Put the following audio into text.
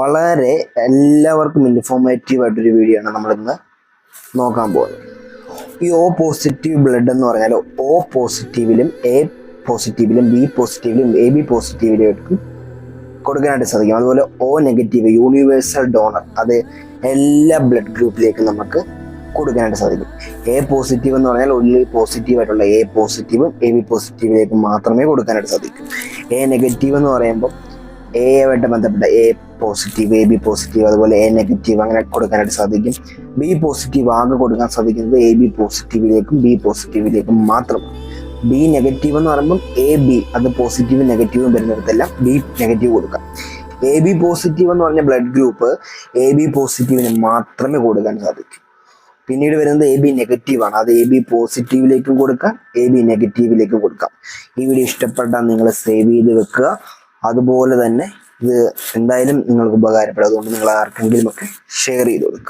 വളരെ എല്ലാവർക്കും ഇൻഫോർമേറ്റീവ് ആയിട്ടൊരു വീഡിയോ ആണ് നമ്മളിന്ന് നോക്കാൻ പോകുന്നത്. ഈ O പോസിറ്റീവ് ബ്ലഡ് എന്ന് പറഞ്ഞാൽ O പോസിറ്റീവിലും A പോസിറ്റീവിലും B പോസിറ്റീവിലും AB പോസിറ്റീവിലും കൊടുക്കാനായിട്ട് സാധിക്കും. അതുപോലെ O നെഗറ്റീവ് യൂണിവേഴ്സൽ ഡോണർ, അത് എല്ലാ ബ്ലഡ് ഗ്രൂപ്പിലേക്കും നമുക്ക് കൊടുക്കാനായിട്ട് സാധിക്കും. A പോസിറ്റീവ് എന്ന് പറഞ്ഞാൽ ഒന്നിൽ പോസിറ്റീവ് ആയിട്ടുള്ള A പോസിറ്റീവും AB പോസിറ്റീവിലേക്ക് മാത്രമേ കൊടുക്കാനായിട്ട് സാധിക്കും. A നെഗറ്റീവ് എന്ന് പറയുമ്പോൾ എയുമായിട്ട് ബന്ധപ്പെട്ട A പോസിറ്റീവ്, AB പോസിറ്റീവ്, അതുപോലെ A നെഗറ്റീവ് അങ്ങനെ കൊടുക്കാനായിട്ട് സാധിക്കും. B പോസിറ്റീവ് ആകെ കൊടുക്കാൻ സാധിക്കുന്നത് AB പോസിറ്റീവിലേക്കും B പോസിറ്റീവിലേക്കും മാത്രമാണ്. B നെഗറ്റീവ് എന്ന് പറയുമ്പോൾ AB, അത് പോസിറ്റീവും നെഗറ്റീവും വരുന്നിടത്തെല്ലാം B നെഗറ്റീവ് കൊടുക്കാം. AB പോസിറ്റീവ് എന്ന് പറഞ്ഞ ബ്ലഡ് ഗ്രൂപ്പ് AB പോസിറ്റീവിന് മാത്രമേ കൊടുക്കാൻ സാധിക്കൂ. പിന്നീട് വരുന്നത് AB നെഗറ്റീവ് ആണ്, അത് AB പോസിറ്റീവിലേക്കും കൊടുക്കാം, AB നെഗറ്റീവിലേക്കും കൊടുക്കാം. ഈ വീഡിയോ ഇഷ്ടപ്പെട്ടാൽ നിങ്ങൾ സേവ് ചെയ്ത് വെക്കുക. അതുപോലെ തന്നെ ഇത് എന്തായാലും നിങ്ങൾക്ക് ഉപകാരപ്പെടും. അതുകൊണ്ട് നിങ്ങൾ ആർക്കെങ്കിലും ഒക്കെ ഷെയർ ചെയ്ത് കൊടുക്കുക.